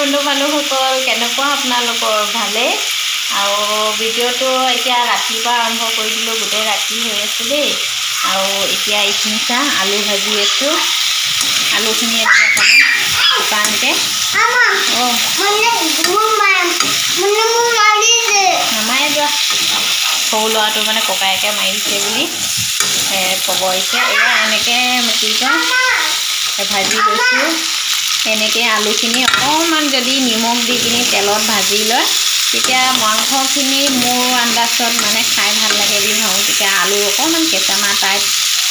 বন্ধু বান্ধৱসকল কেনেকুৱা আপোনালোকৰ ভালে আৰু ভিডিঅ'টো এতিয়া ৰাতিপুৱা আৰম্ভ কৰি দিলোঁ গোটেই ৰাতি হৈ আছে দেই আৰু এতিয়া এইখিনি চা আলু ভাজি আছোঁ আলুখিনি অকণমান শুকানকৈ নমাই যোৱা সৰু ল'ৰাটো মানে ককায়েকে মাৰিছে বুলি ক'ব আহিছে এয়া এনেকৈ কি কয় ভাজি লৈছোঁ এনেকৈ আলুখিনি অকণমান যদি নিমখ দি কিনি তেলত ভাজি লয় তেতিয়া মাংসখিনি মোৰ আন্দাজত মানে খাই ভাল লাগে বুলি ভাবোঁ তেতিয়া আলু অকণমান কেঁচামা টাইপ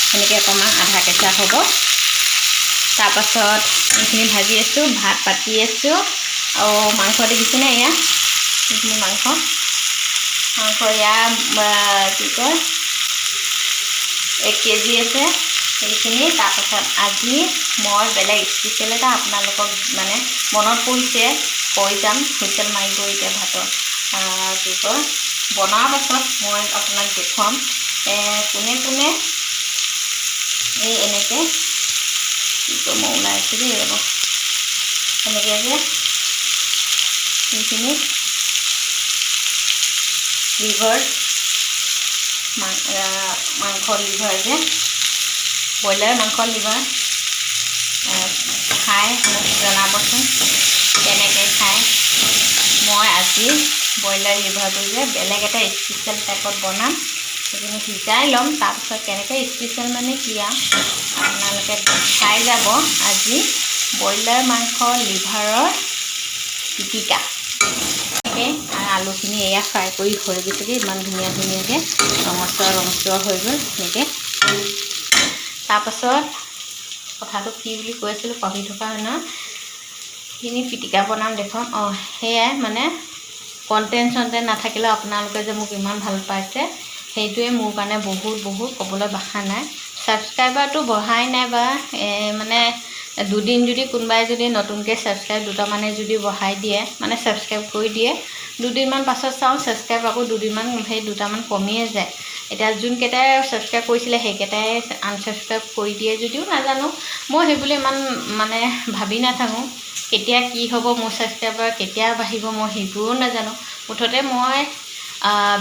সেনেকৈ অকণমান আধা কেঁচা হ'ব তাৰপাছত এইখিনি ভাজি আছোঁ ভাত পাতি আছোঁ আৰু মাংস দেখিছেনে এয়া এইখিনি মাংস ইয়াৰ কি কয় 1 কেজি আছে সেইখিনি তাৰপাছত আজি মই বেলেগ স্পেচিয়েল এটা আপোনালোকক মানে মনত পৰিছে কৈ যাম হুইচেল মাৰিব এতিয়া ভাতৰ কি কয় বনোৱাৰ পাছত মই আপোনাক দেখুৱাম কোনে কোনে এই এনেকৈ কি কয় মই ওলাই আছোঁ দেই ৰ'ব এনেকৈ যে সেইখিনি লিভাৰ মাংসৰ লিভাৰ যে ব্ৰইলাৰ মাংসৰ লিভাৰ খাই মোক জনাবচোন কেনেকৈ খায় মই আজি ব্ৰইলাৰ লিভাৰটো যে বেলেগ এটা স্পেচিয়েল টাইপত বনাম সেইখিনি সিজাই ল'ম তাৰপিছত কেনেকৈ স্পেচিয়েল মানে কি আপোনালোকে খাই যাব আজি ব্ৰইলাৰ মাংস লিভাৰৰ পিটিকা আৰু আলুখিনি এয়া ফ্ৰাই কৰি হৈ গৈছেগৈ ইমান ধুনীয়া ধুনীয়াকৈ ৰঙচুৱা হৈ গ'ল এনেকৈ তাৰপাছত কথাটো কি বুলি কৈ আছিলোঁ পাহৰি থকা হয় ন সেইখিনি পিটিকা বনাম দেখোন সেয়াই মানে কণ্টেণ্ট নাথাকিলেও আপোনালোকে যে মোক ইমান ভাল পাইছে সেইটোৱে মোৰ কাৰণে বহুত ক'বলৈ ভাষা নাই ছাবস্ক্ৰাইবাৰটো বঢ়াই নাই বা মানে দুদিন যদি কোনোবাই যদি নতুনকৈ ছাবস্ক্ৰাইব দুটামানে যদি বঢ়াই দিয়ে মানে ছাবস্ক্ৰাইব কৰি দিয়ে দুদিনমান পাছত চাওঁ ছাবস্ক্ৰাইব আকৌ দুদিনমান সেই দুটামান কমিয়ে যায় এতিয়া যোনকেইটাই ছাবস্ক্ৰাইব কৰিছিলে সেইকেইটাই আনছাবস্ক্ৰাইব কৰি দিয়ে যদিও নাজানো মই সেইবুলি ইমান মানে ভাবি নাথাকোঁ কেতিয়া কি হ'ব মোৰ ছাবস্ক্ৰাইবাৰ কেতিয়া বাঢ়িব মই সেইটোও নাজানো মুঠতে মই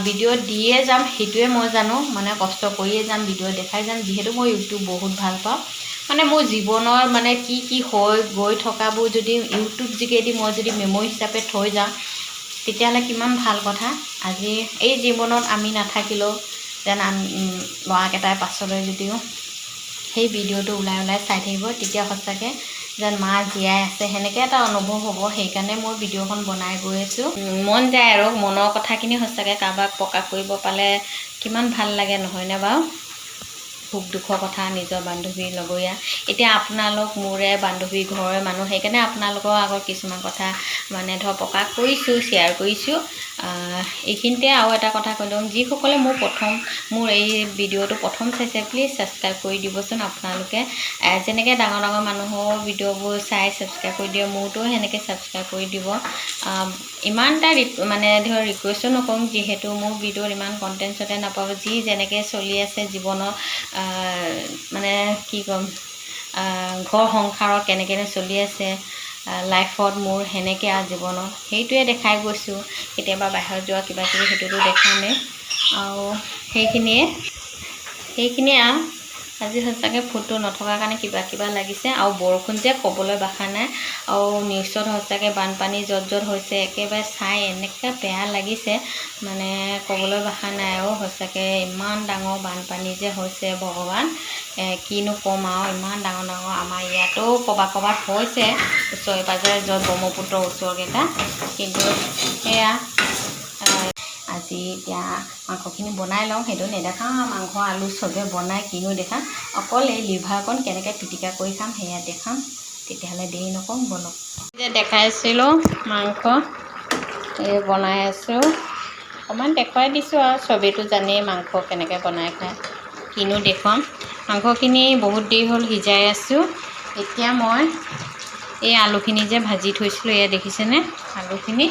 ভিডিঅ' দিয়ে যাম সেইটোৱে মই জানো মানে কষ্ট কৰিয়ে যাম ভিডিঅ' দেখাই যাম যিহেতু মই ইউটিউব বহুত ভাল পাওঁ মানে মোৰ জীৱনৰ মানে কি হৈ গৈ থকাবোৰ যদি ইউটিউব যোগেদি মই যদি মেমৰি হিচাপে থৈ যাওঁ তেতিয়াহ'লে কিমান ভাল কথা আজি এই জীৱনত আমি নাথাকিলেও যেন ল'ৰাকেইটাই পাছলৈ যদিও সেই ভিডিঅ'টো ওলাই চাই থাকিব তেতিয়া সঁচাকৈ যেন মা জীয়াই আছে সেনেকৈ এটা অনুভৱ হ'ব সেইকাৰণে মই ভিডিঅ'খন বনাই গৈ আছোঁ মন যায় আৰু মনৰ কথাখিনি সঁচাকৈ কাৰোবাক প্ৰকাশ কৰিব পালে কিমান ভাল লাগে নহয়নে বাৰু সুখ দুখৰ কথা নিজৰ বান্ধৱী লগৰীয়া এতিয়া আপোনালোক মোৰে বান্ধৱী ঘৰৰে মানুহ সেইকাৰণে আপোনালোকৰ আগত কিছুমান কথা মানে ধৰ প্ৰকাশ কৰিছোঁ শ্বেয়াৰ কৰিছোঁ এইখিনিতে আৰু এটা কথা কৈ দিওঁ যিসকলে মোৰ এই ভিডিঅ'টো প্ৰথম চাইছে প্লিজ ছাবস্ক্ৰাইব কৰি দিবচোন আপোনালোকে যেনেকৈ ডাঙৰ মানুহৰ ভিডিঅ'বোৰ চাই ছাবস্ক্ৰাইব কৰি দিয়ে মোৰতো সেনেকৈ ছাবস্ক্ৰাইব কৰি দিব ইমান এটা মানে ধৰ ৰিকুৱেষ্টো নকৰোঁ যিহেতু মোৰ ভিডিঅ'ত ইমান কণ্টেণ্টছতে নাপাব যি যেনেকৈ চলি আছে জীৱনত মানে কি ক'ম ঘৰ সংসাৰত কেনেকৈ চলি আছে লাইফত মোৰ সেনেকৈ জীৱনত সেইটোৱে দেখাই গৈছোঁ কেতিয়াবা বাহিৰত যোৱা কিবাকিবি সেইটোতো দেখামেই আৰু সেইখিনিয়ে আজি সঁচাকৈ ফটো নথকাৰ কাৰণে কিবা লাগিছে আৰু বৰষুণ যে ক'বলৈ ভাষা নাই আৰু নিউজত সঁচাকৈ বানপানী য'ত হৈছে একেবাৰে চাই এনেকৈ বেয়া লাগিছে মানে ক'বলৈ ভাষা নাই আৰু সঁচাকৈ ইমান ডাঙৰ বানপানী যে হৈছে ভগৱান কিনো ক'ম আৰু ইমান ডাঙৰ আমাৰ ইয়াতো ক'ৰবাত হৈছে ওচৰে পাজৰে য'ত ব্ৰহ্মপুত্ৰৰ ওচৰকেইটা কিন্তু সেয়া আজি এতিয়া মাংসখিনি বনাই লওঁ সেইটো নেদেখাওঁ মাংস আলু চবেই বনাই কিনো দেখাম অকল এই লিভাৰকণ কেনেকৈ পিটিকা কৰি খাম সেয়া দেখাম তেতিয়াহ'লে দেৰি নকওঁ বলক যে দেখাইছিলোঁ মাংস এই বনাই আছোঁ অকণমান দেখুৱাই দিছোঁ আৰু চবেইতো জানেই মাংস কেনেকৈ বনাই খায় কিনো দেখুৱাম মাংসখিনি বহুত দেৰি হ'ল সিজাই আছোঁ এতিয়া মই এই আলুখিনি যে ভাজি থৈছিলোঁ এয়া দেখিছেনে আলুখিনি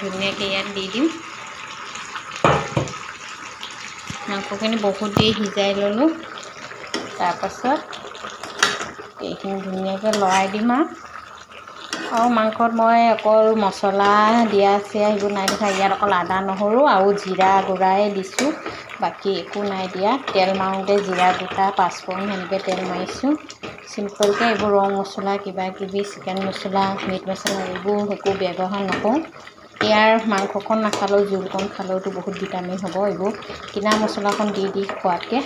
ধুনীয়াকৈ ইয়াত দি দিম মাংসখিনি বহুত দেৰি সিজাই ল'লোঁ তাৰপাছত এইখিনি ধুনীয়াকৈ লৰাই দিম আৰু আৰু মাংসত মই অকল মছলা দিয়া সেইবোৰ নাই দেখা। ইয়াত অকল আদা নহৰু আৰু জিৰা গুড়াই দিছোঁ, বাকী একো নাই দিয়া। তেল মাৰোঁতে জিৰা গোটা পাঁচফোৰণ সেনেকৈ তেল মাৰিছোঁ চিম্পলকৈ। এইবোৰ ৰং মছলা কিবা কিবি চিকেন মছলা মিট মছলা এইবোৰ একো ব্যৱহাৰ নকৰোঁ। ইয়াৰ মাংসকণ নাখালেও জোলকণ খালেওতো বহুত ভিটামিন হ'ব এইবোৰ কিনা মছলাকণ দি দি খোৱাতকৈ।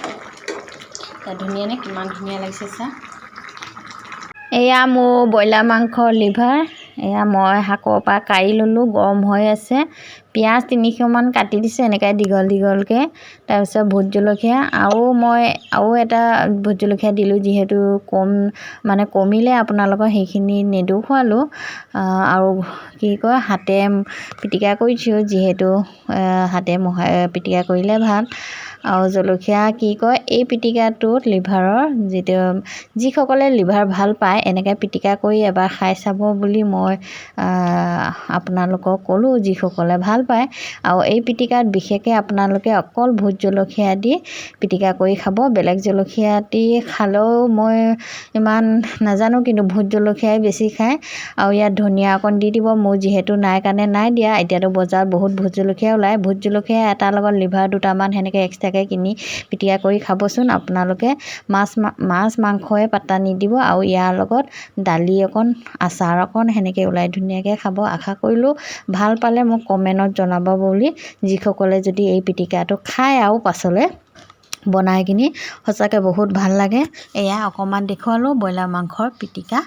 ধুনীয়ানে কিমান ধুনীয়া লাগিছে চা। এয়া মোৰ ব্ৰইলাৰ মাংসৰ লিভাৰ। এয়া মই শাকৰ পৰা কাঢ়ি ল'লোঁ, গৰম হৈ আছে। পিঁয়াজ 300মান কাটি দিছোঁ এনেকৈ দীঘল দীঘলকৈ। তাৰপিছত ভোট জলকীয়া আৰু এটা ভোট জলকীয়া দিলোঁ, যিহেতু কমিলে আপোনালোকৰ সেইখিনি নেদেখুৱালোঁ। আৰু কি কয় হাতে পিটিকা কৰিছোঁ, যিহেতু হাতে পিটিকা কৰিলে ভাল। আৰু জলকীয়া কি কয় এই পিটিকাটোত লিভাৰৰ যিসকলে লিভাৰ ভাল পায় এনেকৈ পিটিকা কৰি এবাৰ খাই চাব বুলি মই আপোনালোকক ক'লোঁ, যিসকলে ভাল পায়। আৰু এই পিটিকাত বিশেষকৈ আপোনালোকে অকল ভোট জলকীয়া দি পিটিকা কৰি খাব। বেলেগ জলকীয়া দি খালেও মই ইমান নাজানো, কিন্তু ভোট জলকীয়াই বেছি খায়। আৰু ইয়াত ধনিয়া অকণ দি দিব, মোৰ যিহেতু নাই কাৰণে নাই দিয়া। এতিয়াতো বজাৰত বহুত ভোট জলকীয়া ওলায়। ভোট জলকীয়া এটাৰ লগত লিভাৰ দুটামান সেনেকৈ এক্সট্ৰাকৈ কিনি পিটিকা কৰি খাবচোন। আপোনালোকে মাছ মাংসই পাত্তা নিদিব। আৰু ইয়াৰ লগত দালি অকণ আচাৰ অকণ সেনেকৈ ওলাই ধুনীয়াকৈ খাব। আশা কৰিলোঁ ভাল পালে মোক কমেণ্টত জনাব বুলি, যিসকলে যদি এই পিটিকাটো খায় আৰু পাছলৈ বনাই কিনি সঁচাকৈ বহুত ভাল লাগে। এয়া অকণমান দেখুৱালোঁ ব্ৰইলাৰ মাংসৰ পিটিকা।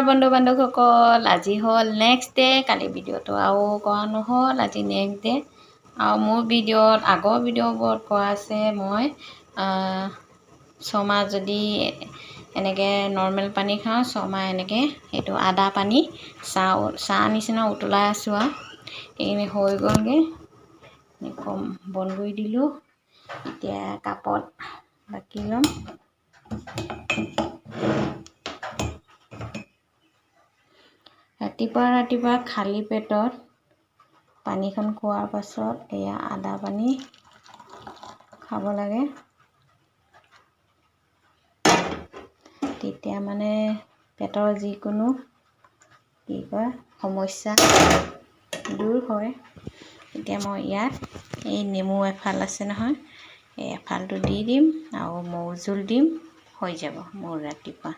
বন্ধু বান্ধৱসকল, আজি হ'ল নেক্সট ডে'। কালি ভিডিঅ'টো আৰু কৰা নহ'ল, আজি নেক্সট ডে'। আৰু মোৰ আগৰ ভিডিঅ'বোৰত কোৱা আছে মই 6 মাহ যদি এনেকৈ নৰ্মেল পানী খাওঁ, 6 মাহ এনেকৈ সেইটো আদা পানী চাহ নিচিনা উতলাই আছোঁ আৰু এইখিনি হৈ গ'লগৈ। কম বন্ধ কৰি দিলোঁ। এতিয়া কাপত বাকি ল'ম। ৰাতিপুৱা খালী পেটত পানীখন খোৱাৰ পাছত এয়া আদা পানী খাব লাগে। তেতিয়া মানে পেটৰ যিকোনো সমস্যা দূৰ হয়। এতিয়া মই ইয়াত এই নেমু এফাল আছে নহয়, এই এফালটো দি দিম আৰু মৌ জোল দিম, হৈ যাব মোৰ ৰাতিপুৱা।